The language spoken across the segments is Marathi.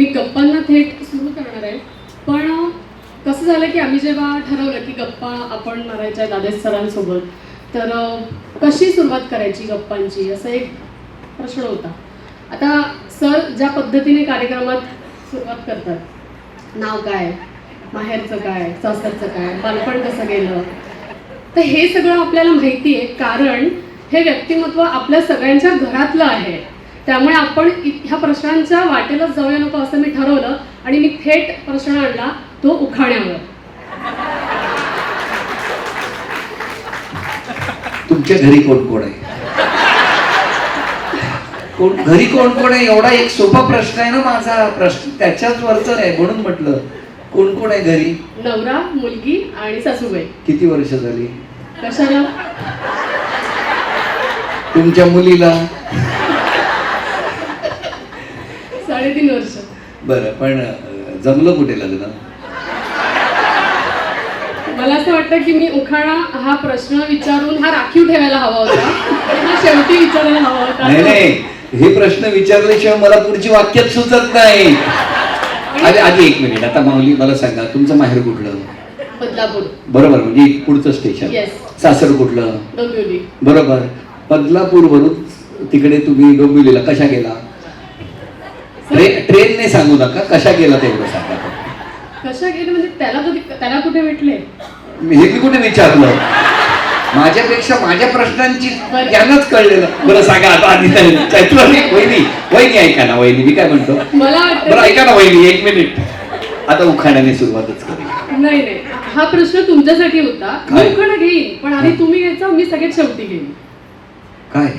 मी गप्पांना थेट सुरू करणार आहे. पण कसं झालं की आम्ही जेव्हा ठरवलं की गप्पा आपण मारायच्या आदेश सरांसोबत, तर कशी सुरुवात करायची गप्पांची असं एक प्रश्न होता. आता सर ज्या पद्धतीने कार्यक्रमात सुरुवात करतात, नाव काय, माहेरचं काय, सासरचं काय, बालपण कसं गेलं, तर हे सगळं आपल्याला माहिती आहे, कारण हे व्यक्तिमत्व आपल्या सगळ्यांच्या घरातलं आहे. त्यामुळे आपण ह्या प्रश्नांच्या वाटेलाच जाऊया नको असं मी ठरवलं आणि मी थेट प्रश्न आणला तो उखाण्यावर. तुमच्या घरी कोण कोण आहे? घरी कोण कोण आहे एवढा एक सोपा प्रश्न आहे ना. माझा प्रश्न त्याच्याच वरचा आहे, म्हणून म्हटलं कोण कोण आहे घरी? नवरा, मुलगी आणि सासूबाई. किती वर्ष झाली? कशाला? तुमच्या मुलीला? 3.5 वर्ष. बरं, पण जमलं कुठे लग्न? मला असं वाटतं की मी उखाणा हा प्रश्न विचारून हा राखीव ठेवायला हवा होता, हा शेवटी विचारायला हवा होता. नाही, हे प्रश्न विचारल्याशिवाय मला पुढची वाक्यात सुचत नाही. आधी एक मिनिट, आता माऊली मला सांगा, तुमचं माहेर कुठलं? बदलापूर. बरोबर, म्हणजे पुढचं स्टेशन. सासर कुठलं? डोंबिवली. बरोबर. बदलापूर वरून तिकडे तुम्ही डोंबिवलीला कशा गेला? ट्रेनने सांगू नका, कशा गेला तेवढं सांगा. कशा गेले म्हणजे त्याला कुठे भेटले? हे मी कुठे विचारलं? माझ्यापेक्षा माझ्या प्रश्नांची यांनाच कळलेलं. बरं सांगा आता. आधी वहिनी ऐका ना, वहिनी मी काय म्हणतो, मला बरं ऐका ना वहिनी, एक मिनिट. आता उखाण्याने सुरुवातच करूया. नाही, हा प्रश्न तुमच्यासाठी होता. मी उखाणा घेईन, पण आधी तुम्ही घ्यायचा, मी सगळ्यात शेवटी घेईन. काय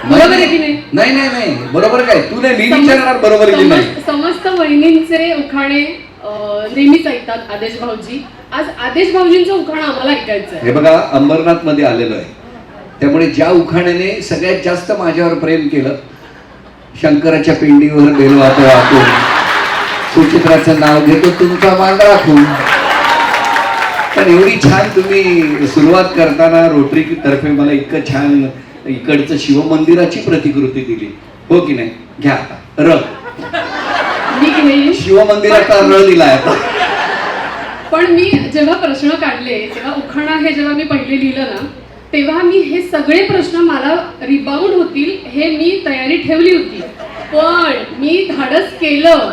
बरोबर आहे की नाही? नाही, बरोबर काय? तू नाही, मी विचारणार बरोबर की नाही. समस्त वहिनींचे उखाणे नेहमीच ऐकतात आदेश भाऊजी. आज आदेश भाऊजींचं उखाणं आम्हाला ऐकायचं आहे. हे बघा, अंबरनाथ मध्ये आलेलो आहे, त्यामुळे ज्या उखाण्याने सगळ्यात जास्त माझ्यावर प्रेम केलं, शंकराच्या पिंडीवर बेल वाहतो, सुचित्राचं नाव घेतो तुमचा मान राखून. पण एवढी छान तुम्ही सुरुवात करताना रोटरी तर्फे मला इतकं छान इकडचं शिवमंदिराची प्रतिकृती दिली, हो की नाही? घ्या आता र. शिवमंदिराचा र दिला आता. पण मी जेव्हा प्रश्न काढले तेव्हा उखाणा हे जेव्हा मी पहिले लिहिलं ना, तेव्हा मी हे सगळे प्रश्न मला रिबाउंड होतील हे मी तयारी ठेवली होती. पण मी धाडस केलं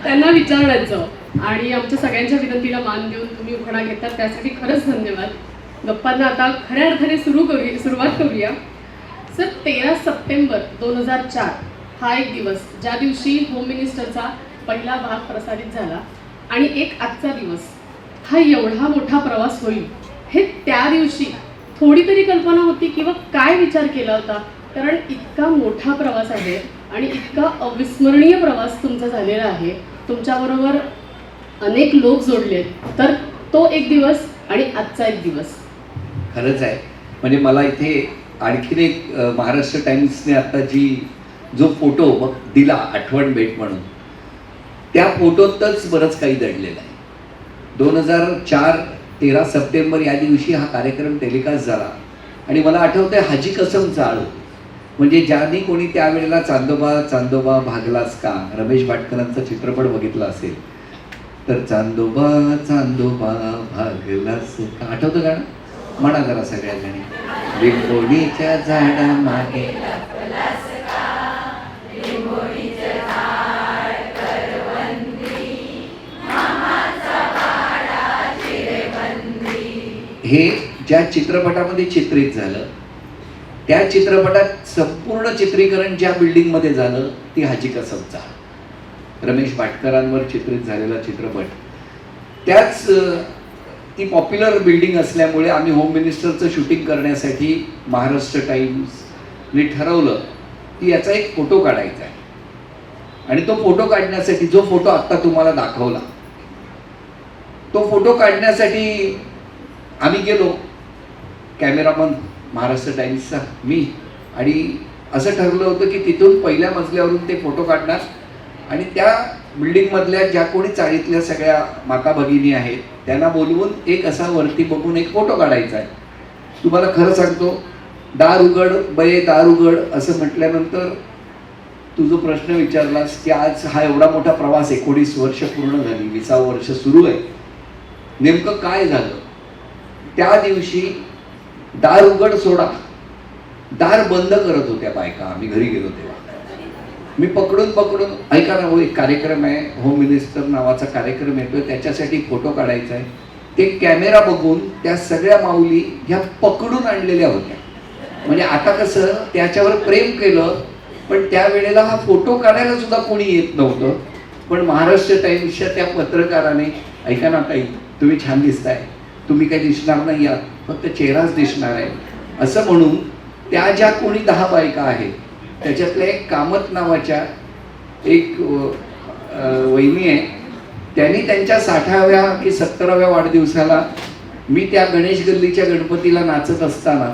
त्यांना विचारण्याचं, आणि आमच्या सगळ्यांच्या विनंतीला मान देऊन तुम्ही उखाणा घेतात त्यासाठी खरंच धन्यवाद. गप्पांना आता खऱ्या अर्थाने सुरुवात करूया. सर, 13 सप्टेंबर 2004 हा एक दिवस, ज्या दिवशी होम मिनिस्टरचा पहिला भाग प्रसारित झाला, आणि एक आजचा दिवस, हा एवढा मोठा प्रवास होईल हे त्या दिवशी थोडी तरी कल्पना होती किंवा काय विचार केला होता? कारण इतका मोठा प्रवास आहे आणि इतका अविस्मरणीय प्रवास तुमचा झालेला आहे, तुमच्याबरोबर अनेक लोक जोडलेत, तर तो एक दिवस आणि आजचा एक दिवस. खरंच आहे. म्हणजे मला इथे आणखीन एक महाराष्ट्र टाइम्सने आता जो फोटो दिला आठवण भेट म्हणून, त्या फोटोतच बरंच काही दडलेलं आहे. 2004 13 सप्टेंबर या दिवशी हा कार्यक्रम टेलिकास्ट झाला, आणि मला आठवतंय हाजी कसम चाळू, म्हणजे ज्यांनी कोणी त्यावेळेला चांदोबा चांदोबा भागलास का, रमेश भाटकरांचा चित्रपट बघितला असेल तर चांदोबा चांदोबा भागलास का, आठवतं गाणं? म्हणा जरा सगळ्या जणी. लिंबोणीच्या झाडामागे हे ज्या चित्रपटामध्ये चित्रित झालं, त्या चित्रपटात संपूर्ण चित्रीकरण ज्या बिल्डिंग मध्ये झालं ती हाजी कसमचा, रमेश भाटकरांवर चित्रित झालेला चित्रपट. त्याच ती पॉप्युलर बिल्डिंग असल्यामुळे आम्ही होम मिनिस्टरचं शूटिंग करण्यासाठी महाराष्ट्र टाइम्सने ठरवलं की याचा एक फोटो काढायचा आहे. आणि तो फोटो काढण्यासाठी, जो फोटो आत्ता तुम्हाला दाखवला, तो फोटो काढण्यासाठी आम्ही गेलो, कॅमेरामन महाराष्ट्र टाइम्सचा, मी, आणि असं ठरलं होतं की तिथून पहिल्या मजल्यावरून ते फोटो काढणार, आणि त्या बिल्डिंगमधल्या ज्या कोणी चाळीतल्या सगळ्या माता भगिनी आहेत त्यांना बोलवून एक असा वरती बघून एक फोटो काढायचा आहे. तुम्हाला खरं सांगतो, दार उघड बये दार उघड असं म्हटल्यानंतर तू जो प्रश्न विचारलास की आज हा एवढा मोठा प्रवास 19 वर्ष पूर्ण झाली, 20 वर्ष सुरू आहे, नेमकं काय झालं? त्या दिवशी दार उघड सोडा, दार बंद करत होत्या बायका. आम्ही घरी गेलो तेव्हा मी पकडून ऐका ना हो, एक कार्यक्रम आहे, होम मिनिस्टर नावाचा कार्यक्रम येतोय, त्याच्यासाठी फोटो काढायचा आहे. ते कॅमेरा बघून त्या सगळ्या माऊली ह्या पकडून आणलेल्या होत्या. म्हणजे आता कसं त्याच्यावर प्रेम केलं, पण त्यावेळेला हा फोटो काढायला सुद्धा कोणी येत नव्हतं. पण महाराष्ट्र टाइम्सच्या त्या पत्रकाराने, ऐका ना ताई, तुम्ही छान दिसताय, तुम्ही काही दिसणार नाही आहात, फक्त चेहराच दिसणार आहे, असं म्हणून त्या ज्या कोणी 10 बायका आहेत त्याच्यातल्या एक कामत नावाच्या एक वहिनी आहे, त्यांनी त्यांच्या 60व्या की 70व्या वाढदिवसाला मी त्या गणेश गल्लीच्या गणपतीला नाचत असताना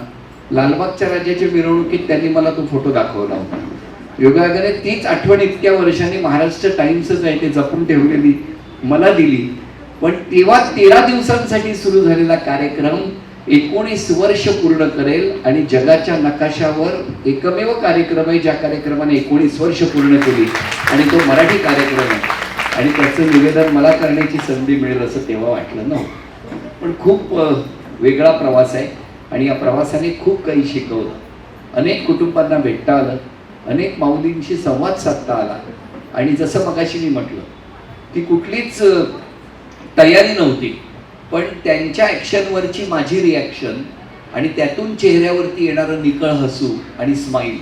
लालबागच्या राजाच्या मिरवणुकीत त्यांनी मला तो फोटो दाखवला होता. योगायोगाने तीच आठवण इतक्या वर्षांनी महाराष्ट्र टाइम्सच आहे ते जपून ठेवलेली मला दिली. पण तेव्हा 13 दिवसांसाठी सुरू झालेला कार्यक्रम 19 वर्ष पूर्ण करेल आणि जगाच्या नकाशावर एकमेव कार्यक्रम आहे ज्या कार्यक्रमाने 19 वर्ष पूर्ण केली आणि तो मराठी कार्यक्रम आहे. आणि त्याचं निवेदन मला करण्याची संधी मिळेल असं तेव्हा वाटलं नव्हतं. पण खूप वेगळा प्रवास आहे आणि या प्रवासाने खूप काही शिकवलं. अनेक कुटुंबांना भेटता आलं, अनेक माऊलींशी संवाद साधता आला. आणि जसं मगाशी मी म्हटलं की कुठलीच तयारी नव्हती, पण त्यांच्या ॲक्शनवरची माझी रिॲक्शन आणि त्यातून चेहऱ्यावरती येणारं निकळ हसू आणि स्माईल,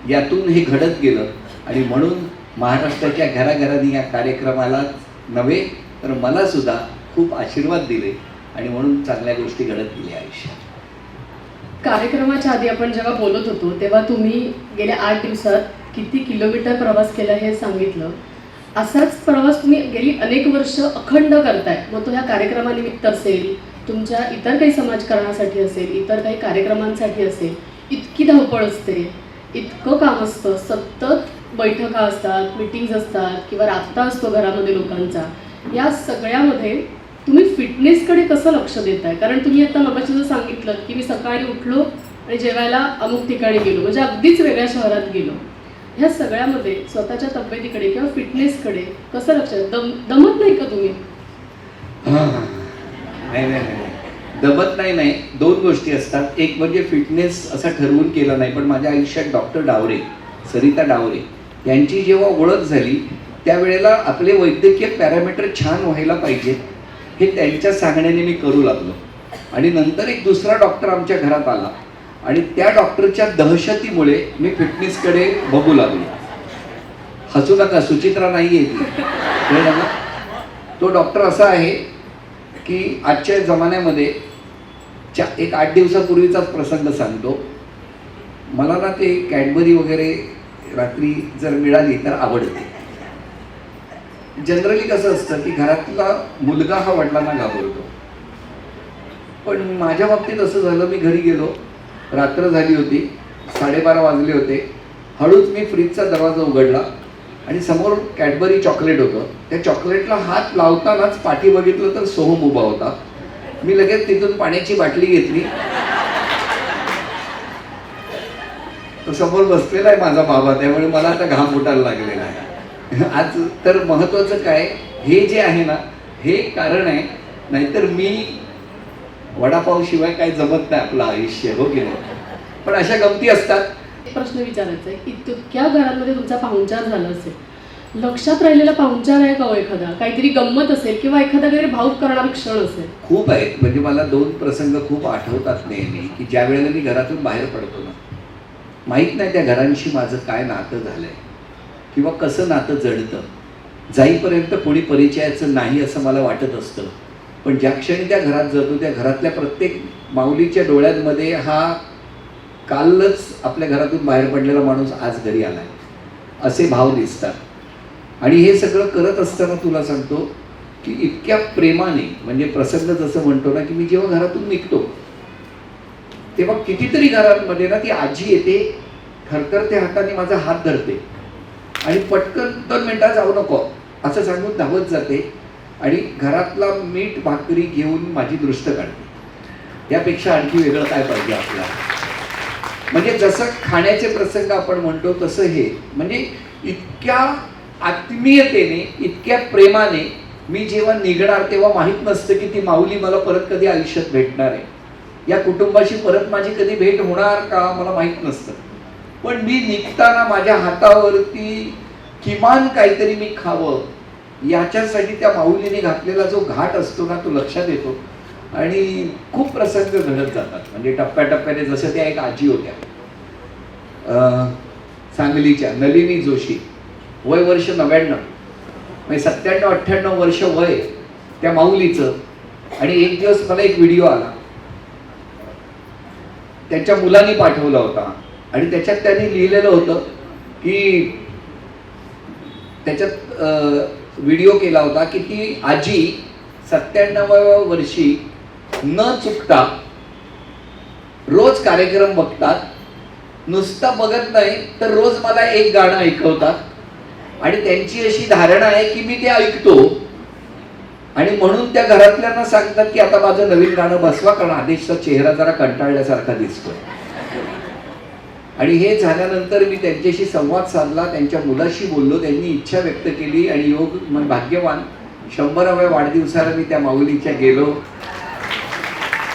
यातून हे घडत गेलं. आणि म्हणून महाराष्ट्राच्या घराघरांनी या कार्यक्रमाला नव्हे तर मला सुद्धा खूप आशीर्वाद दिले आणि म्हणून चांगल्या गोष्टी घडत गेल्या आयुष्यात. कार्यक्रमाच्या आधी आपण जेव्हा बोलत होतो तेव्हा तुम्ही गेल्या 8 दिवसात किती किलोमीटर प्रवास केला हे सांगितलं. असाच प्रवास तुम्ही गेली अनेक वर्ष अखंड करताय. मग तो ह्या कार्यक्रमानिमित्त असेल, तुमच्या इतर काही समाजकारणासाठी असेल, इतर काही कार्यक्रमांसाठी असेल, इतकी धावपळ असते, इतकं काम असतं, सतत बैठका असतात, मीटिंग्ज असतात किंवा राबता असतो घरामध्ये लोकांचा. या सगळ्यामध्ये तुम्ही फिटनेसकडे कसं लक्ष देताय? कारण तुम्ही आता मगाशी जर सांगितलं की मी सकाळी उठलो आणि जेवायला अमुक ठिकाणी गेलो, म्हणजे अगदीच वेगळ्या शहरात गेलो. ह्या सगळ्यामध्ये स्वतःच्या तब्येतीकडे किंवा फिटनेसकडे कसं लक्ष दमत नाही का तुम्ही? नाही, दमत नाही. 2 गोष्टी असतात. एक म्हणजे फिटनेस असा ठरवून केला नाही, पण माझ्या आयुष्यात डॉक्टर डावरे, सरिता डावरे यांची जेव्हा ओळख झाली त्यावेळेला आपले वैद्यकीय पॅरामीटर छान व्हायला पाहिजे हे त्यांच्या सांगण्याने मी करू लागलो. आणि नंतर एक दुसरा डॉक्टर आमच्या घरात आला आणि त्या डॉक्टरच्या दहशतीमुळे मी फिटनेसकडे बघू लागलो. हसू नका, सुचित्रा नाही आहे ती. तो डॉक्टर असा आहे की आजच्या जमान्यामध्ये एक 8 दिवसापूर्वीचाच प्रसंग सांगतो. मला ना ते कॅडबरी वगैरे रात्री जर मिळाली तर आवडते. जनरली कसं असतं की घरातला मुलगा हा वडिलांना घाबरतो, पण माझ्या बाबतीत असं झालं. मी घरी गेलो, रात्र झाली होती, 12:30 वाजले होते. हळूच मी फ्रीजचा दरवाजा उघडला आणि समोर कॅडबरी चॉकलेट होतं. त्या चॉकलेटला हात लावतानाच पाठी बघितलं तर सोहम उभा होता. मी लगेच तिथून पाण्याची बाटली घेतली. तो समोर बसलेला आहे माझा बाबा, त्यामुळे मला आता घाम उठायला लागलेला आहे. आज तर महत्वाचं काय, हे जे आहे ना हे कारण आहे, नाहीतर मी वडापाव शिवाय काय जमत नाही आपलं आयुष्य, हो की नाही. पण अशा गमती असतात. प्रश्न विचारायचा आहे, इतक्या घरांमध्ये तुमचा पाहुणचार झाला असेल, लक्षात राहिलेला पाहुणचार आहे का हो एखादा? काहीतरी गंमत असेल किंवा एखादा काहीतरी भावुक करणारा क्षण असेल? खूप आहेत. म्हणजे मला 2 प्रसंग खूप आठवतात नेहमी, की ज्या वेळेला मी घरातून बाहेर पडतो ना, माहीत नाही त्या घरांशी माझं काय नातं झालंय किंवा कसं नातं जडतं. जाईपर्यंत कोणी परिचयाचं नाही असं मला वाटत असतं, पण ज्या क्षणी त्या घरात जातो त्या घरातल्या प्रत्येक माऊलीच्या डोळ्यांमध्ये हा कालच आपल्या घरातून बाहेर पडलेला माणूस आज घरी आलाय असे भाव दिसतात. आणि हे सगळं करत असताना तुला सांगतो की इतक्या प्रेमाने, म्हणजे प्रसंग जसं म्हणतो ना की मी जेव्हा घरातून निघतो तेव्हा कितीतरी घरांमध्ये ना ती आजी येते, थरथरते हाताने माझा हात धरते आणि पटकन 2 मिनिटात जाऊ नको असं सांगून धावत जाते आणि घरातला मीठ भाकरी घेऊन माझी दृष्ट काढते. यापेक्षा आणखी वेगळं काय पाहिजे आपल्याला? म्हणजे जसं खाण्याचे प्रसंग आपण म्हणतो तसं हे, म्हणजे इतक्या आत्मीयतेने, इतक्या प्रेमाने मी जेव्हा निघणार तेव्हा माहीत नसतं की ती माऊली मला परत कधी आयुष्यात भेटणार आहे, या कुटुंबाशी परत माझी कधी भेट होणार का मला माहीत नसतं. पण मी निघताना माझ्या हातावरती किमान काहीतरी मी खावं याच्यासाठी त्या माऊलीने घातलेला जो घाट असतो ना तो लक्षात येतो आणि खूप प्रसंग घडत जातात. म्हणजे टप्प्याटप्प्याने, जसं त्या एक आजी होत्या सांगलीच्या, नलिनी जोशी, वय वर्ष 99, म्हणजे 97-98 वर्ष वय त्या माऊलीचं. आणि एक दिवस मला एक व्हिडिओ आला, त्यांच्या मुलांनी पाठवला होता आणि त्याच्यात त्यांनी लिहिलेलं होतं की त्याच्यात व्हिडिओ केला होता की ती आजी 97व्या वर्षी न चुकता रोज कार्यक्रम बघतात, नुसता बघत नाही तर रोज मला एक गाणं ऐकवतात आणि त्यांची अशी धारणा आहे की मी ते ऐकतो आणि म्हणून त्या घरातल्यांना सांगतात की आता माझं नवीन गाणं बसवा, कारण आदेशचा चेहरा जरा कंटाळल्यासारखा दिसतोय. आणि हे झाल्यानंतर मी त्यांच्याशी संवाद साधला, त्यांच्या मुलाशी बोललो, त्यांनी इच्छा व्यक्त केली आणि योग भाग्यवान 100व्या वाढदिवसाला मी त्या माऊलीच्या गेलो.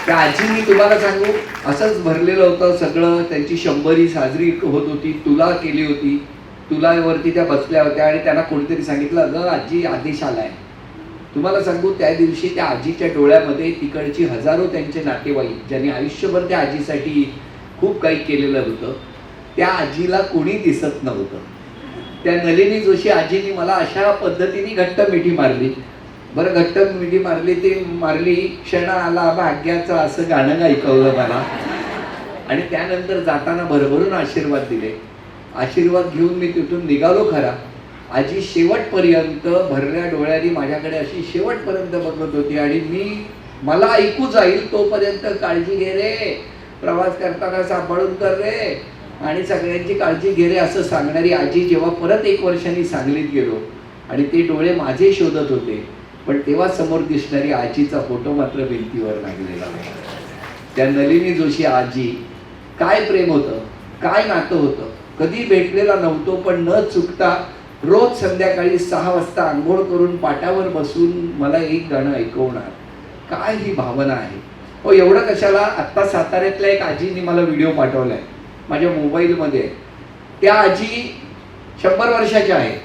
त्या आजींनी, तुम्हाला सांगू, असंच भरलेलं होतं सगळं, त्यांची 100वी साजरी होत होती, तुला केली होती, तुलावरती त्या बसल्या होत्या आणि त्यांना कोणीतरी सांगितलं, अगं आजी आदेश आलाय. तुम्हाला सांगू, त्या दिवशी त्या आजीच्या डोळ्यामध्ये तिकडची हजारो त्यांचे नातेवाईक, ज्यांनी आयुष्यभर त्या आजीसाठी खूप काही केलेलं होतं, त्या आजीला कोणी दिसत नव्हतं. त्या नलिनी जोशी आजींनी मला अशा पद्धतीने घट्ट मिठी मारली. बरं, घट्ट मिठी मारली ती मारली, क्षण आला भाग्याचा असं गाणं ऐकवलं मला आणि त्यानंतर जाताना भरभरून आशीर्वाद दिले. आशीर्वाद घेऊन मी तिथून निघालो खरा. आजी शेवटपर्यंत भरल्या डोळ्यांनी माझ्याकडे अशी शेवटपर्यंत बघत होती आणि मला ऐकू जाईल तोपर्यंत काळजी घे रे, प्रवास करताना सांभाळून कर रे आणि सगळ्यांची काळजी घे रे असं सांगणारी आजी जेव्हा परत 1 वर्षांनी सांगलीत गेलो आणि ते डोळे माझे शोधत होते, पण तेव्हा समोर दिसणारी आजीचा फोटो मात्र भिंतीवर लागलेला होता. त्या नलिनी जोशी आजी, काय प्रेम होतं, काय नातं होतं. कधी भेटलेला नव्हतो, पण न चुकता रोज संध्याकाळी 6 वाजता आंघोळ करून पाटावर बसून मला एक गाणं ऐकवणार. काय ही भावना आहे हो. एवढं कशाला, आत्ता साताऱ्यातल्या एक आजींनी मला व्हिडिओ पाठवलाय माझ्या मोबाईलमध्ये. त्या आजी 100 वर्षाच्या आहेत.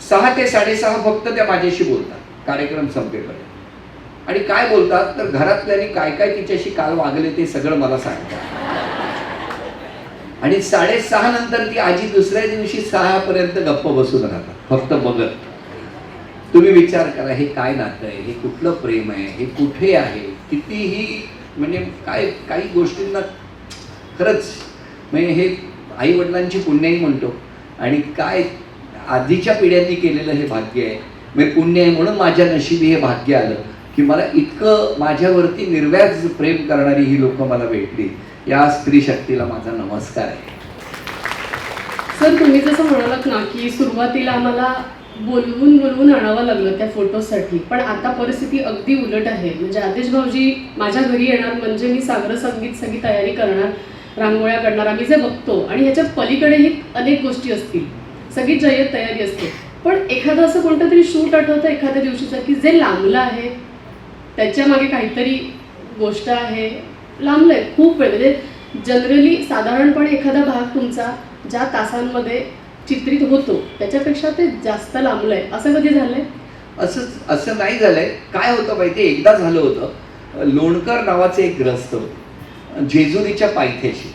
6 ते 6:30 फक्त त्या माझ्याशी बोलतात कार्यक्रम संपेपर्यंत. आणि काय बोलतात तर घरातल्यानी काय काय तिच्याशी काल वागले ते सगळं मला सांगतात. आणि 6:30 नंतर ती आजी दुसऱ्या दिवशी 6 पर्यंत गप्प बसून राहतात फक्त बघत. तुम्ही विचार करा, हे काय नातं आहे, हे कुठलं प्रेम आहे, हे कुठे आहे. कितीही म्हणजे काय, काही गोष्टींना खरंच म्हणजे हे आई वडिलांची पुण्याई म्हणतो आणि काय आधीच्या पिढ्यांनी केलेलं हे भाग्य आहे. म्हणजे पुण्य आहे म्हणून माझ्या नशिबी हे भाग्य आलं की मला इतकं माझ्यावरती निर्व्याज प्रेम करणारी ही लोक मला भेटली. या स्त्री शक्तीला माझा नमस्कार आहे. सर, तुम्ही जसं म्हणालात ना की सुरुवातीला आम्हाला बोलवून आणावं लागलं त्या फोटोसाठी, पण आता परिस्थिती अगदी उलट आहे. म्हणजे आदेश भाऊजी माझ्या घरी येणार म्हणजे मी सागर संगीत सगळी तयारी करणार, रांगोळ्या करणार, आम्ही जे बघतो, आणि ह्याच्या पलीकडेही अनेक गोष्टी असतील, सगळी जय्यत तयारी असते. पण एखादं असं कोणतं तरी शूट आठवतं एखाद्या दिवशीचं की जे लांबलं आहे, त्याच्या मागे काहीतरी गोष्ट आहे, लांबलंय खूप वेळ. म्हणजे जनरली साधारणपणे एखादा भाग तुमचा ज्या तासांमध्ये चित्रित होतो त्याच्यापेक्षा ते जास्त लांबलंय, असं कधी झालंय? असं नाही झालंय. काय होतं माहिती, एकदा झालं होतं, लोणकर नावाचे एक ग्रस्त होते जेजुरीच्या पायथ्याशी.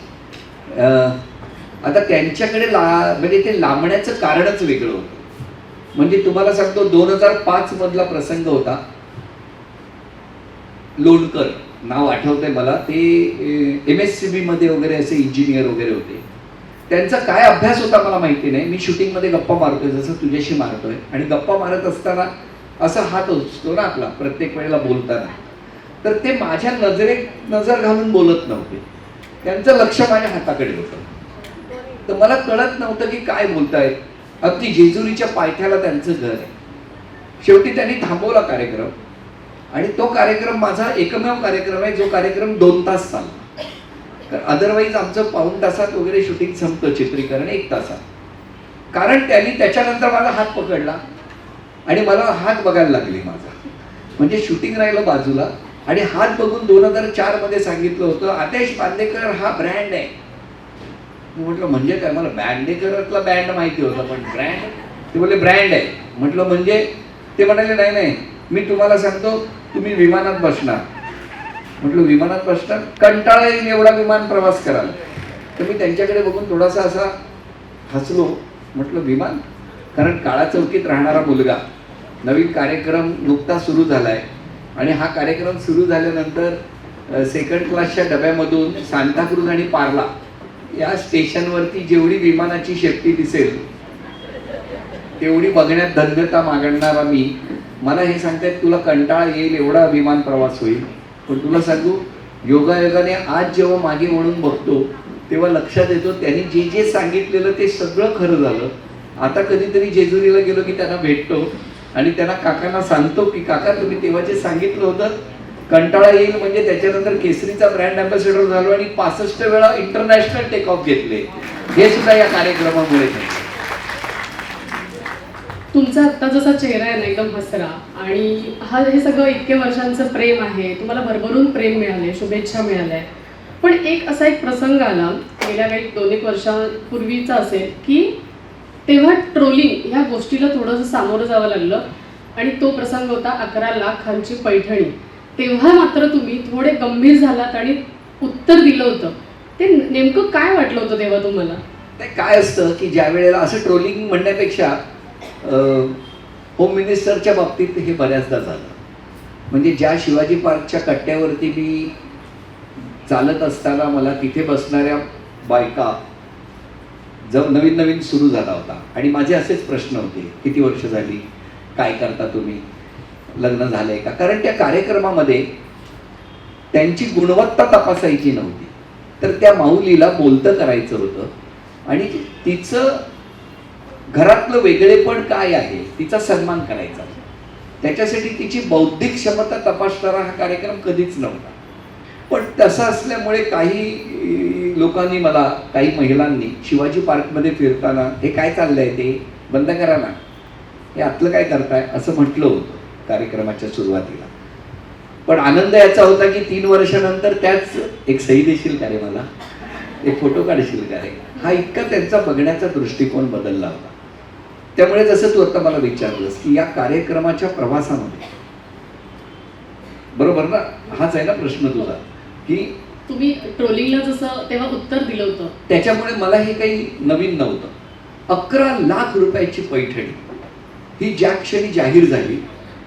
आता त्यांच्याकडे म्हणजे ते लांबण्याचं कारणच वेगळं होतं. म्हणजे तुम्हाला सांगतो, 2005 मधला प्रसंग होता. लोणकर नाव आठवतंय मला, ते MSCB मध्ये वगैरे असे इंजिनियर वगैरे होते. त्यांचा काय अभ्यास होता मला माहिती नाही. मी शूटिंगमध्ये गप्पा मारतोय जसं तुझ्याशी मारतोय आणि गप्पा मारत असताना असा हात असतो ना आपला प्रत्येक वेळेला बोलताना, तर ते माझ्या नजर घालून बोलत नव्हते. त्यांचं लक्ष माझ्या हाताकडे होतं. तर मला कळत नव्हतं की काय बोलतायत. अगदी जेजुरीच्या पायथ्याला त्यांचं घर आहे. शेवटी त्यांनी थांबवला कार्यक्रम आणि तो कार्यक्रम माझा एकमेव कार्यक्रम आहे जो कार्यक्रम 2 तास चालला. तर अदरवाईज आमचं पाऊण तासात वगैरे शूटिंग संपतं, चित्रीकरण 1 तासात. कारण त्यांनी त्याच्यानंतर माझा हात पकडला आणि मला हात बघायला लागली माझा, म्हणजे शूटिंग राहिलं बाजूला आणि हात बघून 2004 मध्ये सांगितलं होतं, आदेश बांदेकर हा ब्रँड आहे. मी म्हटलं म्हणजे काय, मला बांदेकरला बँड माहिती होता पण ब्रँड, ते बोलले ब्रँड आहे. म्हटलं म्हणजे, ते म्हणाले नाही नाही मी तुम्हाला सांगतो तुम्ही विमानात बसणार. म्हटलं विमानात बसणार, कंटाळा येईल एवढा विमान प्रवास कराल. तर मी त्यांच्याकडे बघून थोडासा असा हसलो. म्हटलं विमान, कारण काळा चौकीत राहणारा मुलगा, नवीन कार्यक्रम नुकताच सुरू झालाय आणि हा कार्यक्रम सुरू झाल्यानंतर सेकंड क्लासच्या डब्यामधून सांताक्रूज आणि पार्ला या स्टेशनवरती जेवढी विमानाची शेपटी दिसेल तेवढी बघण्यात धन्यता मागणारा मी, मला हे सांगतायत तुला कंटाळा येईल एवढा विमान प्रवास होईल. पण तुला सांगू, योगायोगाने आज जेव्हा मागे वळून बघतो तेव्हा लक्षात येतो त्यांनी जे जे सांगितलेलं ते सगळं खरं झालं. आता कधीतरी जेजुरीला गेलो की त्यांना भेटतो आणि त्यांना काकांना सांगतो की काका तुम्ही तेव्हा जे सांगितलं होतं कंटाळा येईल, म्हणजे त्याच्यानंतर केसरीचा ब्रँड अँबॅसेडर झालो आणि 65 वेळा इंटरनॅशनल टेक ऑफ घेतले. हे सुद्धा या कार्यक्रमामुळे झालं. तुमचा आत्ता जसा चेहरा आहे ना एकदम हसरा, आणि हे सगळं इतके वर्षांचं प्रेम आहे, तुम्हाला भरभरून प्रेम मिळाले, शुभेच्छा मिळाल्या. पण असा एक प्रसंग आला गेल्या काही 2-1 वर्षापूर्वीचा असेल की तेव्हा ट्रोलिंग ह्या गोष्टीला थोडंसं सामोरं जावं लागलं आणि तो प्रसंग होता 11 लाखांची पैठणी. तेव्हा मात्र तुम्ही थोडे गंभीर झालात आणि उत्तर दिलं होतं. ते नेमकं काय वाटलं होतं तेव्हा तुम्हाला? ते काय असतं की ज्या वेळेला असं ट्रोलिंग म्हणण्यापेक्षा होम मिनिस्टरच्या बाबतीत हे बऱ्याचदा झालं. म्हणजे ज्या शिवाजी पार्कच्या कट्ट्यावरती मी चालत असताना मला तिथे बसणाऱ्या बायका जर नवीन नवीन सुरू झाला होता आणि माझे असेच प्रश्न होते, किती वर्ष झाली, काय करता तुम्ही, लग्न झालंय का. कारण त्या कार्यक्रमामध्ये त्यांची गुणवत्ता तपासायची नव्हती, तर त्या माऊलीला बोलतं करायचं होतं आणि तिचं घरातलं वेगळेपण काय आहे तिचा सन्मान करायचा. त्याच्यासाठी तिची बौद्धिक क्षमता तपासणारा हा कार्यक्रम कधीच नव्हता. पण तसं असल्यामुळे काही लोकांनी मला, काही महिलांनी शिवाजी पार्कमध्ये फिरताना हे काय चाललंय ते बंद करा ना, हे आतलं काय करताय असं म्हटलं होतं कार्यक्रमाच्या सुरुवातीला. पण आनंद याचा होता की 3 वर्षानंतर त्याच एक सही देशील का रे मला, एक फोटो काढशील का रे, हा इतका त्यांचा बघण्याचा दृष्टिकोन बदलला होता. त्यामुळे जसं तू आता मला विचारलंस की या कार्यक्रमाच्या प्रवासामध्ये, बरोबर ना, हाच आहे ना प्रश्न तुझा, की तुम्ही ट्रोलिंगला जसं तेव्हा उत्तर दिलं होतं त्याच्यामुळे मला हे काही नवीन नव्हतं. 11 लाख रुपयाची पैठणी ही ज्या क्षणी जाहीर झाली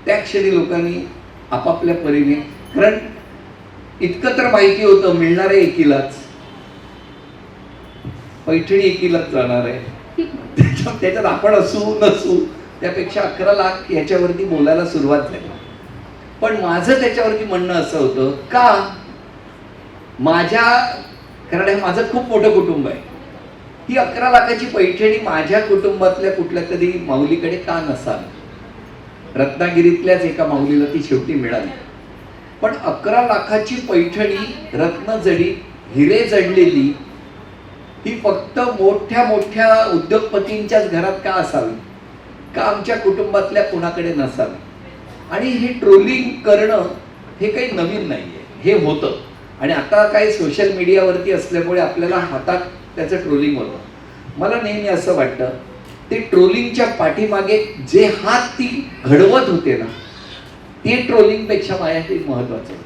त्या क्षणी लोकांनी आपापल्या परीने, कारण इतकं तर माहिती होतं मिळणार आहे एकीलाच, पैठणी एकीलाच जाणार आहे, त्याच्यात आपण असू नसू, त्यापेक्षा 11 लाख याच्यावरती बोलायला सुरुवात झाली. पण माझं त्याच्यावरती म्हणणं असं होतं का, कारण हे माझं खूप मोठं कुटुंब आहे, ही 11 लाखाची पैठणी माझ्या कुटुंबातल्या कुठल्या तरी माऊलीकडे का नसावी. रत्नागिरीतल्याच एका माऊलीला ती शेवटी मिळाली. पण 11 लाखाची पैठणी रत्नजडीत हिरे जडलेली ही फक्त मोठ्या मोठ्या उद्योगपतींच्याच घरात का असावी, का आमच्या कुटुंबातल्या कोणाकडे नसावी. आणि हे ट्रोलिंग करणं हे काही नवीन नाहीये, हे होतं. आणि आता काय सोशल मीडियावरती असल्यामुळे आपल्याला हातात त्याचं ट्रोलिंग होतं. मला नेहमी असं वाटतं ते ट्रोलिंगच्या पाठीमागे जे हात ती घडवत होते ना, ते ट्रोलिंगपेक्षा माझ्यासाठी महत्वाचं होतं.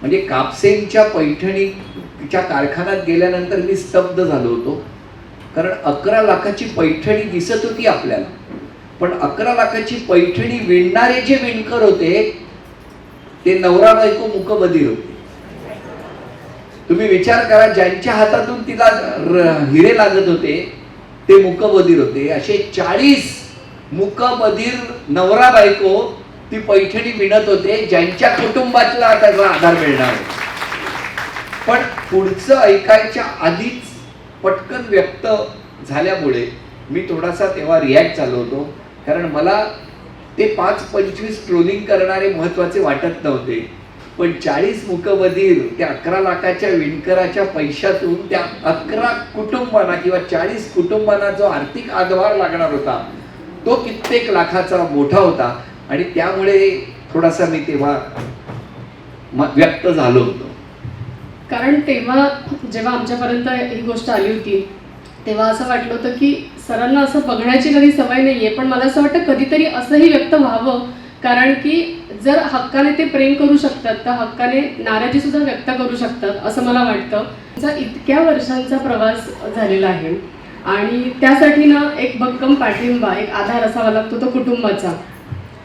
म्हणजे कापसेंच्या पैठणीच्या कारखान्यात गेल्यानंतर मी स्तब्ध झालो होतो, कारण 11 लाखाची पैठणी दिसत होती आपल्याला, पण 11 लाखाची पैठणी विणणारे जे विणकर होते ते नवरा बायको मूकबधीर होते. तुम्ही विचार करा, ज्यांच्या हातातून तिला हिरे लागत होते ते मूकबधीर होते. असे 40 मूकबधीर नवरा बायको ती पैठणी विणत होते, ज्यांच्या कुटुंबातला त्याचा आधार मिळणार. पण पुढचं ऐकायच्या आधीच पटकन व्यक्त झाल्यामुळे मी थोडासा तेव्हा रिॲक्ट झालो होतो, कारण मला ते 5-25 ट्रोलिंग करणारे महत्वाचे वाटत नव्हते. पण 40 मूकबधीर त्या 11 लाखाच्या विणकराच्या पैशातून त्या 11 कुटुंबांना किंवा 40 कुटुंबांना जो आर्थिक आधार लागणार होता तो कित्येक लाखाचा मोठा होता. आणि त्यामुळे थोडासा मी तेव्हा व्यक्त झालो होतो. कारण तेव्हा जेव्हा आमच्यापर्यंत ही गोष्ट आली होती तेव्हा असं वाटलं होतं की सरांना असं बघण्याची कधी सवय नाहीये, पण मला असं वाटतं कधीतरी असंही व्यक्त व्हावं. कारण की जर हक्काने ते प्रेम करू शकतात तर हक्काने नाराजी सुद्धा व्यक्त करू शकतात असं मला वाटतं. तुमचा इतक्या वर्षांचा प्रवास झालेला आहे आणि त्यासाठी ना एक भक्कम पाठिंबा, एक आधार असावा लागतो तो कुटुंबाचा.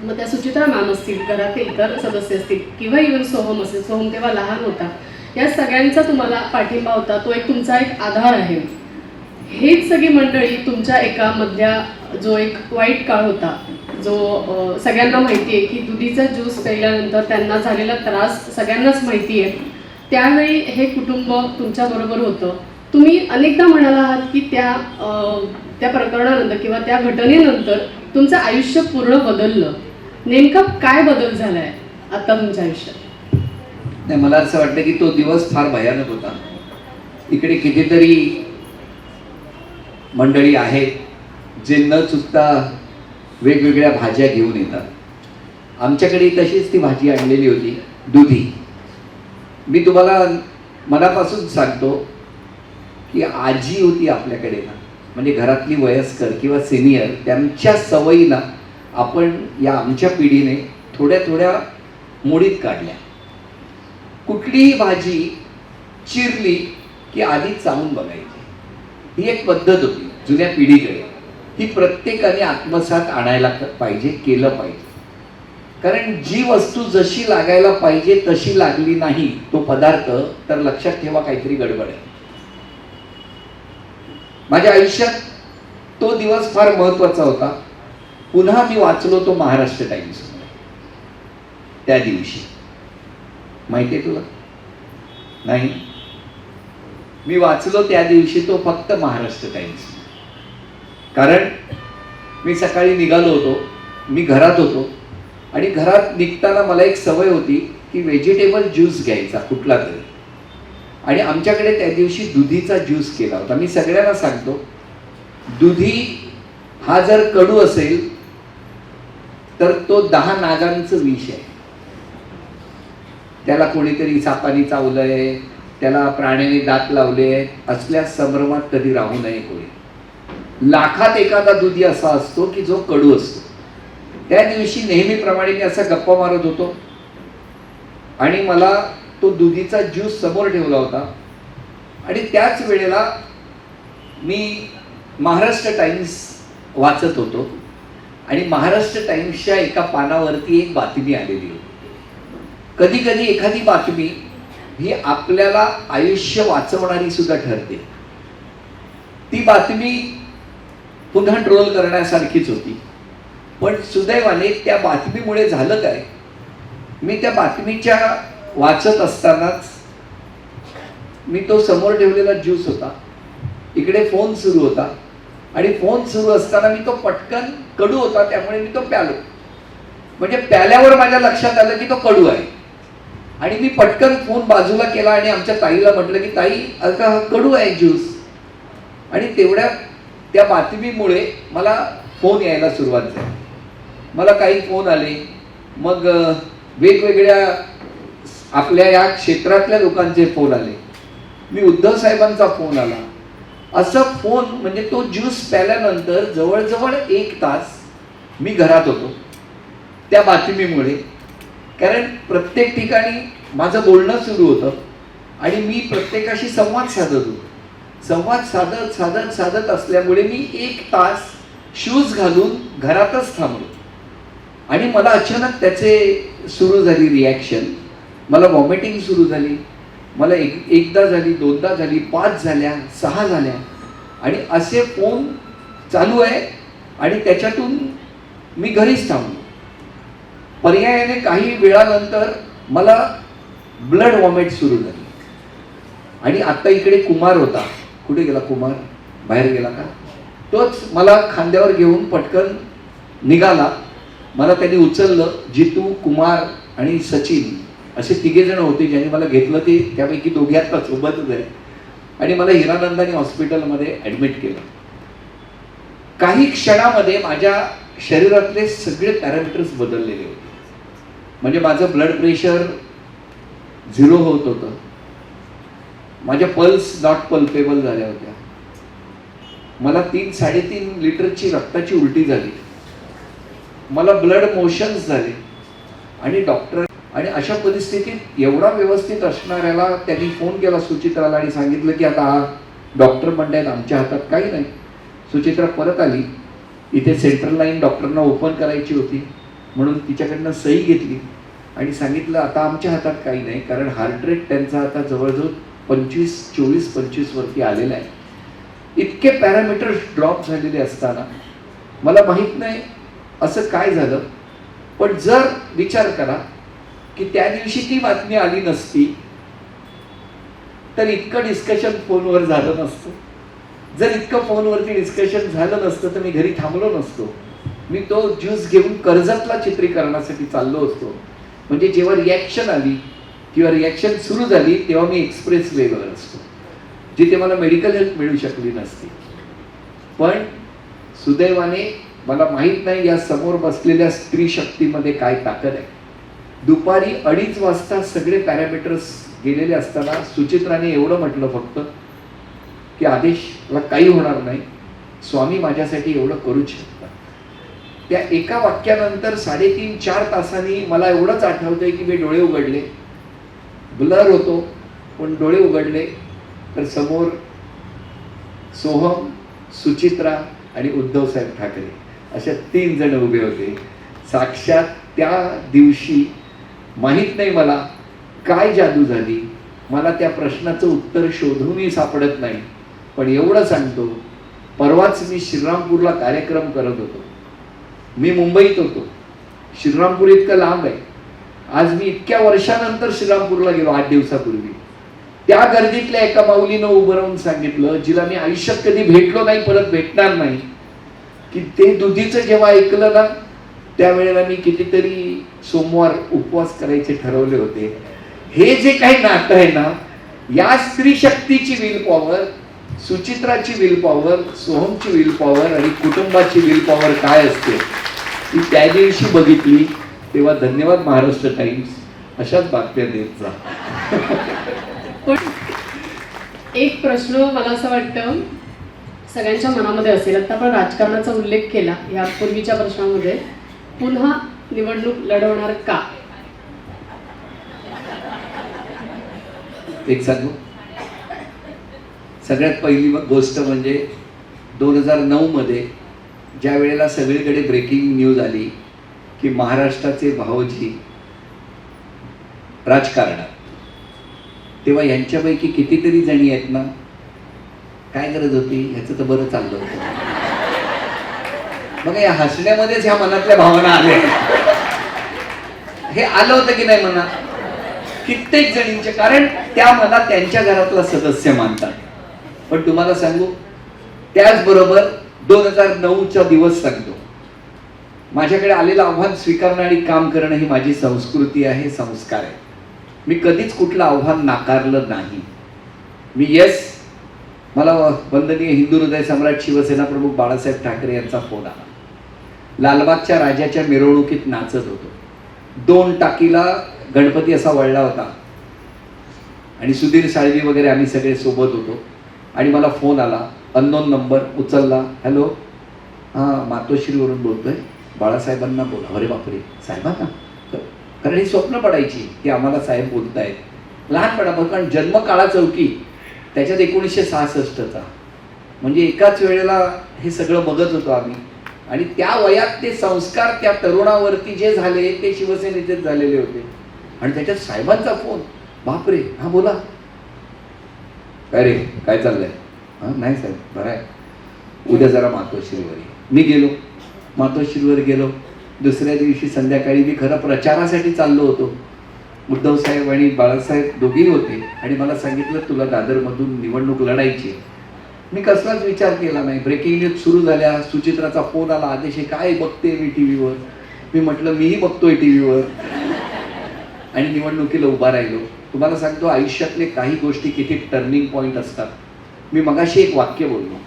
मग त्या सुचित्रा मॅम असतील, घरातील इतर सदस्य असतील किंवा इव्हन सोहम असेल, सोहम तेव्हा लहान होता, या सगळ्यांचा तुम्हाला पाठिंबा होता, तो एक तुमचा एक आधार आहे. हेच सगळी मंडळी तुमच्या एका मधल्या जो एक वाईट काळ होता, जो सगळ्यांना माहिती आहे की दुधीचा ज्यूस प्यायल्यानंतर त्यांना झालेला त्रास सगळ्यांनाच माहिती आहे. त्यावेळी हे कुटुंब तुमच्याबरोबर होतं. तुम्ही अनेकदा म्हणाला आहात की त्या प्रकरणानंतर किंवा त्या घटनेनंतर तुमचं आयुष्य पूर्ण बदललं. नेमका काय बदल झालाय आता तुमच्या आयुष्यात? नाही, मला असं वाटतं की तो दिवस फार भयानक होता. इकडे कितीतरी मंडळी आहेत जे न चुकता वेगवेगळ्या भाज्या घेऊन येतात. आमच्याकडे तशीच ती भाजी आणलेली होती, दुधी. मी तुम्हाला मनापासून सांगतो की आजी होती आपल्याकडे ना, म्हणजे घरातली वयस्कर किंवा सिनियर, त्यांच्या सवयीला आपण या आमच्या पिढीने थोड्या थोड्या मोडीत काढल्या. कुठलीही भाजी चिरली की आधी चावून बघायची, ही एक पद्धत होती जुन्या पिढीकडे. ही प्रत्येकाने आत्मसात आणायला पाहिजे, केलं पाहिजे. कारण जी वस्तू जशी लागायला पाहिजे तशी लागली नाही तो पदार्थ, तर लक्षात ठेवा काहीतरी गडबड आहे. माझ्या आयुष्यात तो दिवस फार महत्वाचा होता. पुन्हा मी वाचलो तो महाराष्ट्र टाइम्स त्या दिवशी. माहितीये तुला? नाही, मी वाचलो त्या दिवशी तो फक्त महाराष्ट्र टाइम्स. कारण मी सकाळी निघालो होतो, मी घरात होतो आणि घरात निघताना मला एक सवय होती की व्हेजिटेबल ज्यूस घ्यायचा कुठला तरी. आणि आमच्याकडे त्या दिवशी दुधीचा ज्यूस केला होता. मी सगळ्यांना सांगतो, दुधी हा जर कडू असेल तर तो 10 नागांचं विष आहे. त्याला कोणीतरी सापानी चावलंय, त्याला प्राण्याने दात लावले, असल्या संभ्रमात कधी राहू नये कोणी. लाखात एखादा दुधी असा असतो की जो कडू असतो. त्या दिवशी नेहमीप्रमाणे मी असा गप्पा मारत होतो आणि मला तो दुधीचा ज्यूस समोर ठेवला होता. आणि त्याच वेळेला मी महाराष्ट्र टाइम्स वाचत होतो आणि महाराष्ट्र टाइम्सच्या एका पानावरती एक बातमी आलेली होती. कधी कधी एखादी बातमी ही आपल्याला आयुष्य वाचवणारी सुद्धा ठरते. ती बातमी पुन्हा ट्रोल करण्यासारखीच होती. पण सुदैवाने त्या बातमीमुळे झालं काय, मी त्या बातमीच्या वाचत असतानाच मी तो समोर ठेवलेला ज्यूस होता, इकडे फोन सुरू होता आणि फोन सुरू असताना मी तो पटकन, कडू होता त्यामुळे मी तो प्यालो. म्हणजे प्याल्यावर माझ्या लक्षात आलं की तो कडू आहे आणि मी पटकन फोन बाजूला केला आणि आमच्या ताईला म्हटलं की ताई आता हा कडू आहे ज्यूस. आणि तेवढ्या त्या बातमीमुळे मला फोन यायला सुरुवात झाली. मला काही फोन आले, मग वेगवेगळ्या आपल्या या क्षेत्रातल्या लोकांचे फोन आले, मी उद्धव साहेबांचा फोन आला. असं फोन, म्हणजे तो ज्यूस प्याल्यानंतर जवळजवळ 1 तास मी घरात होतो त्या बातमीमुळे. कारण प्रत्येक ठिकाणी माझं बोलणं सुरू होतं आणि मी प्रत्येकाशी संवाद साधत होतो. संवाद साधत साधत साधत असल्यामुळे मी 1 तास शूज घालून घरातच थांबलो आणि मला अचानक त्याचे सुरू झाली रिॲक्शन. मला वॉमिटिंग सुरू झाली. मला एकदा झाली, 2दा झाली, 5 झाल्या, 6 झाल्या आणि असे फोन चालू आहे आणि त्याच्यातून मी घरीच थांबलो. पर्यायाने काही वेळानंतर मला ब्लड वॉमिट सुरू झाली. आणि आता इकडे कुमार होता. कुठे गेला कुमार? बाहेर गेला का? तोच मला खांद्यावर घेऊन पटकन निघाला. मला त्यांनी उचललं. जितू, कुमार आणि सचिन असे 3 जण होते ज्यांनी मला घेतलं, ते त्यापैकी 2 आता सोबतच आहे. आणि मला हिरानंदानी हॉस्पिटलमध्ये ऍडमिट केलं. काही क्षणामध्ये माझ्या शरीरातले सगळे पॅरामीटर्स बदललेले होते. म्हणजे माझं ब्लड प्रेशर 0 होत होतं, माझ्या पल्स नॉट पल्पेबल झाल्या होत्या, मला 3-3.5 लिटरची रक्ताची उलटी झाली, मला ब्लड मोशन्स झाले. आणि डॉक्टर, आणि अशा परिस्थितीत एवढा व्यवस्थित असणाऱ्याला त्यांनी फोन केला सुचित्राला आणि सांगितलं की आता हा डॉक्टर म्हणतायत आमच्या हातात काही नाही. सुचित्रा परत आली. इथे सेंट्रल लाईन डॉक्टरना ओपन करायची होती म्हणून तिच्याकडनं सही घेतली आणि सांगितलं आता आमच्या हातात काही नाही, कारण हार्ट रेट त्यांचा आता जवळजवळ 24-25 वरती आलेला आहे. इतके पॅरामीटर्स ड्रॉप झालेले असताना मला माहित नाही असं काय झालं. पण जर विचार करा की त्या दिवशी ती बातमी आली नसती तर इतकं डिस्कशन फोनवर झालं नसतं. जर इतकं फोनवरती डिस्कशन झालं नसतं तर मी घरी थांबलो नसतो. मी तो ज्यूस घेऊन कर्जतला चित्रीकरणासाठी चाललो असतो. म्हणजे जेव्हा रिॲक्शन आली किंवा रिॲक्शन सुरू झाली तेव्हा मी एक्सप्रेस वेवर असतो, जिथे मला मेडिकल हेल्प मिळू शकली नसती. पण सुदैवाने मला माहीत नाही या समोर बसलेल्या स्त्री शक्तीमध्ये काय ताकद आहे. दुपारी 2:30 वाजता सगळे पॅरामीटर्स गेलेले असताना सुचित्राने एवढं म्हटलं फक्त की आदेशला काही होणार नाही, स्वामी माझ्यासाठी एवढं करूच शकतात. त्या एका वाक्यानंतर 3.5-4 तासांनी मला एवढंच आठवतंय की मी डोळे उघडले, ब्लर होतो पण डोळे उघडले तर समोर सोहम, सुचित्रा आणि उद्धव साहेब ठाकरे अशा 3 जण उभे होते. साक्षात त्या दिवशी माहीत नाही मला काय जादू झाली, मला त्या प्रश्नाचं उत्तर शोधूनही सापडत नाही. पण एवढं सांगतो, परवाच मी श्रीरामपूरला कार्यक्रम करत होतो. मी मुंबईत होतो, श्रीरामपूर इतकं लांब आहे. आज मी इतक्या वर्षानंतर श्रीरामपूरला गेलो 8 दिवसापूर्वी. त्या गर्दीतल्या एका माऊलीनं उभं राहून सांगितलं, जिला मी आयुष्यात कधी भेटलो नाही, परत भेटणार नाही, की ते दुधीचं जेव्हा ऐकलं ना त्यावेळेला मी कितीतरी सोमवार उपवास करायचे ठरवले होते. हे जे काही नातं आहे ना, या स्त्री शक्तीची विल पॉवर, सुचित्राची विल पॉवर, सोहमची विल पॉवर आणि कुटुंबाची विल पॉवर काय असते ती त्या दिवशी बघितली. तेव्हा धन्यवाद महाराष्ट्र टाइम्स, अशाच बातम्या देत जा. पण एक प्रश्न मला असं वाटतं सगळ्यांच्या मनामध्ये असेल. आता आपण राजकारणाचा उल्लेख केला यापूर्वीच्या प्रश्नामध्ये, पुन्हा निवडणूक लढवणार का? एक सांगू, सगळ्यात पहिली गोष्ट म्हणजे 2009 मध्ये ज्या वेळेला सगळीकडे ब्रेकिंग न्यूज आली की महाराष्ट्राचे भाऊजी राजकारणात, तेव्हा यांच्यापैकी कितीतरी जणी आहेत ना, काय गरज होती, ह्याचं तर बरं चाललं होतं. मग या हसण्यामध्येच ह्या मनातल्या भावना आल्या. हे आलं होतं की नाही मनात कित्येक जणींचे, कारण त्या मला त्यांच्या घरातला सदस्य मानतात. पण तुम्हाला सांगू, त्याचबरोबर 2009चा दिवस सांगतो, माझ्याकडे आलेलं आव्हान स्वीकारणं आणि काम करणं ही माझी संस्कृती आहे, संस्कार आहे. मी कधीच कुठलं आव्हान नाकारलं नाही. मी मला वंदनीय हिंदू हृदय सम्राट शिवसेना प्रमुख बाळासाहेब ठाकरे यांचा फोन आला. लालबागच्या राजाच्या मिरवणुकीत नाचत होतो. 2 टाकीला गणपती असा वळला होता आणि सुधीर साळवी वगैरे आम्ही सगळे सोबत होतो. आणि मला फोन आला, अननोन नंबर, उचलला. हॅलो, हां मातोश्रीवरून बोलतोय, बाळासाहेबांना बोला. अरे बापरे, साहेबांना? कारण ही स्वप्न पडायची की आम्हाला साहेब बोलतायत. लहानपणापासून, कारण जन्म काळा चौकी, त्याच्यात 1966चा, म्हणजे एकाच वेळेला हे सगळं बघत होतो आम्ही. आणि त्या वयात ते संस्कार त्या तरुणावरती जे झाले ते शिवसेनेचेच झालेले होते. आणि त्याच्यात साहेबांचा फोन, बापरे, हा बोला. काय रे, काय चाललंय? हां नाही साहेब, बरं आहे, उद्या जरा मातोश्रीवर ये. मी गेलो, मातोश्रीवर गेलो. दुसऱ्या दिवशी संध्याकाळी मी खरं प्रचारासाठी चाललो होतो. उद्धव साहेब आणि बाळासाहेब दोघेही होते आणि मला सांगितलं तुला दादरमधून निवडणूक लढायची. मी कसलाच विचार केला नाही. ब्रेकिंग न्यूज सुरू झाल्या, सुचित्राचा फोन आला, आदेश काय बघते मी टीव्हीवर. मी म्हटलं मीही बघतोय टीव्हीवर. आणि निवडणुकीला उभा राहिलो. तुम्हाला सांगतो आयुष्यातले काही गोष्टी किती टर्निंग पॉईंट असतात. मी मगाशी एक वाक्य बोललो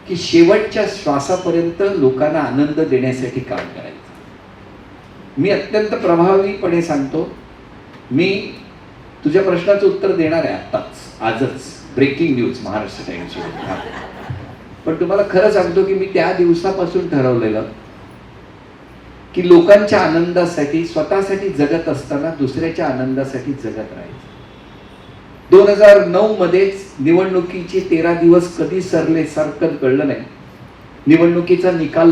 की शेवटच्या श्वासापर्यंत लोकांना आनंद देण्यासाठी काम करायचं. मी अत्यंत प्रभावीपणे सांगतो, मी तुझ्या प्रश्नाचं उत्तर देणार आहे आत्ताच, आजच. ब्रेकिंग न्यूज महाराष्ट्र टाइम्सची. पण तुम्हाला खरं सांगतो की मी त्या दिवसापासून ठरवलेलं की लोकांच्या आनंदासाठी, स्वतःसाठी जगत असताना दुसऱ्याच्या आनंदासाठी जगत राहायचं. 2009 मध्येच निवडणुकीचे 13 दिवस कधी सरले सारखं कळलं नाही. निवडणुकीचा निकाल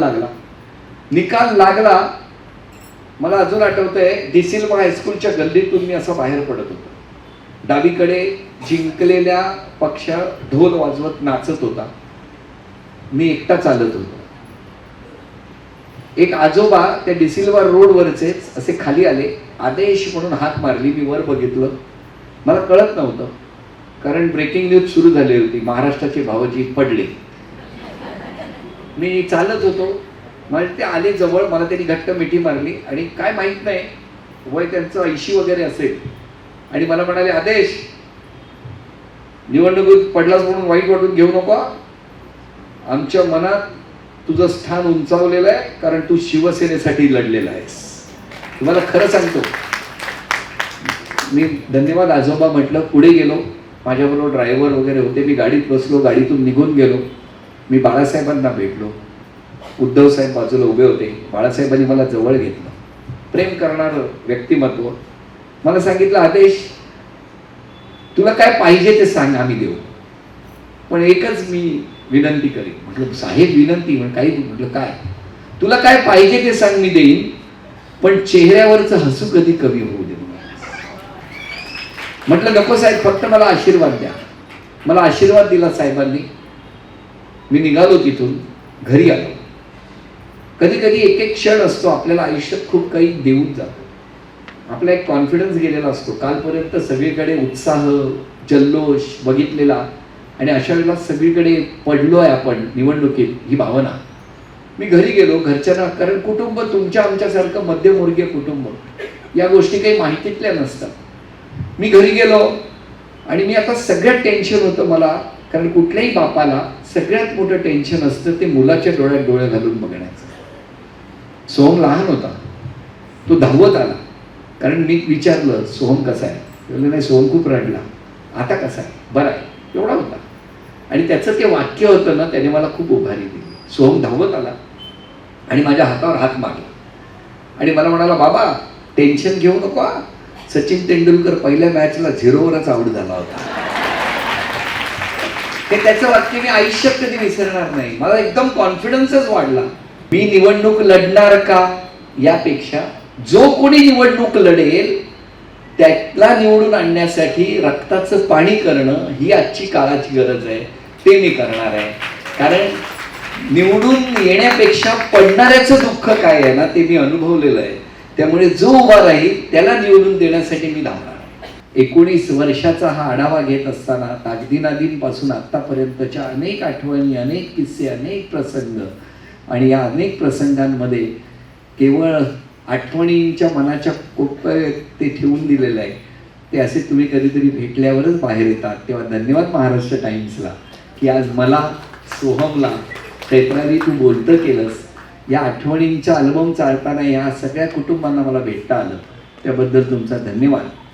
लागला. मला अजून आठवतंय, डिसिल्वा हायस्कूलच्या गल्लीतून मी असं बाहेर पडत होतो. डावीकडे जिंकलेल्या पक्ष ढोल वाजवत नाचत होता. मी एकटा चालत होतो. एक आजोबा त्या डिसिल्वा रोडवरचेच असे खाली आले. आदेश म्हणून हाक मारली. मी वर बघितलं. मला कळत नव्हतं, कारण ब्रेकिंग न्यूज सुरू झाली होती. महाराष्ट्राचे भावजी पडले. मी चालत होतो. मला ते आले जवळ. मला त्यांनी घट्ट मिठी मारली आणि काय माहित नाही, वय त्यांचं 80 वगैरे असेल. आणि मला म्हणाले, आदेश, निवडणुकीत पडलास म्हणून वाईट वाटून घेऊ नको. आमच्या मनात तुझं स्थान उंचावलेलं आहे, कारण तू शिवसेनेसाठी लढलेला आहेस. तुम्हाला खरं सांगतो, मी धन्यवाद आजोबा म्हटलं. पुढे गेलो. माझ्याबरोबर ड्रायव्हर वगैरे होते. मी गाडीत बसलो. गाडीतून निघून गेलो. मी बाळासाहेबांना भेटलो. उद्धव साहेब बाजूला उभे होते. बाळासाहेबांनी मला जवळ घेतलं. प्रेम करणारं व्यक्तिमत्व. मला सांगितलं, आदेश, तुला काय पाहिजे ते सांग, आम्ही देऊ. पण एकच मी विनंती करीन. म्हटलं, साहेब विनंती? काही. म्हटलं, काय? तुला काय पाहिजे ते सांग, मी देईन, पण चेहऱ्यावरचं हसू कधी कमी होऊ दे. म्हटलं, नको साहेब, फक्त मला आशीर्वाद द्या. मला आशीर्वाद दिला साहेबांनी. मी निघालो तिथून. घरी आलो. कधी कधी एक एक क्षण असतो आपल्याला आयुष्यात खूप काही देऊन जातो. आपला एक कॉन्फिडन्स गेलेला असतो. कालपर्यंत सगळीकडे उत्साह, जल्लोष बघितलेला, आणि अशा वेळेला सगळीकडे पडलोय आपण निवडणुकीत, ही भावना. मी घरी गेलो. घरच्यांना, कारण कुटुंब तुमच्या आमच्यासारखं मध्यमवर्गीय कुटुंब, या गोष्टी काही माहितीतल्या नसतात. मी घरी गेलो आणि मी आता सगळ्यात टेन्शन होतं मला, कारण कुठल्याही बापाला सगळ्यात मोठं टेन्शन असतं ते मुलाच्या डोळ्यात डोळे घालून बघण्याचं. सोहम लहान होता. तो धावत आला. कारण मी विचारलं, सोहम कसा आहे? बोलले, नाही, सोहम खूप रडला. आता कसा आहे? बरा आहे. एवढा होता. आणि त्याचं ते वाक्य होतं ना, त्याने मला खूप उभारी दिली. सोहम धावत आला आणि माझ्या हातावर हात मारला आणि मला म्हणाला, बाबा, टेन्शन घेऊ नको. सचिन तेंडुलकर पहिल्या मॅचला 0वरच आउट झाला होता. हे त्याचं वाक्य मी आयुष्यात कधी विसरणार नाही. मला एकदम कॉन्फिडन्सच वाढला. मी निवडणूक लढणार का यापेक्षा जो कोणी निवडणूक लढेल त्याला निवडून आणण्यासाठी रक्ताचं पाणी करणं ही आजची काळाची गरज आहे. ते मी करणार आहे. कारण निवडून येण्यापेक्षा पडणाऱ्याचं दुःख काय आहे ना, ते मी अनुभवलेलं आहे. त्यामुळे जो उभा राहील त्याला निवडून देण्यासाठी मी धावणार. 19 वर्षाचा हा आढावा घेत असताना ताकदीनादींपासून आतापर्यंतच्या अनेक आठवणी, अनेक किस्से, अनेक प्रसंग, आणि या अनेक प्रसंगांमध्ये केवळ आठवणींच्या मनाच्या कोपऱ्यात ते ठेवून दिलेलं आहे. ते असे तुम्ही कधीतरी भेटल्यावरच बाहेर येतात. तेव्हा धन्यवाद महाराष्ट्र टाइम्सला की आज मला, सोहमला, चैत्राली तू बोलतं केलंस. या आठवणींचा अल्बम चालताना या सगळ्या कुटुंबांना मला भेटता आलं. त्याबद्दल तुमचा धन्यवाद.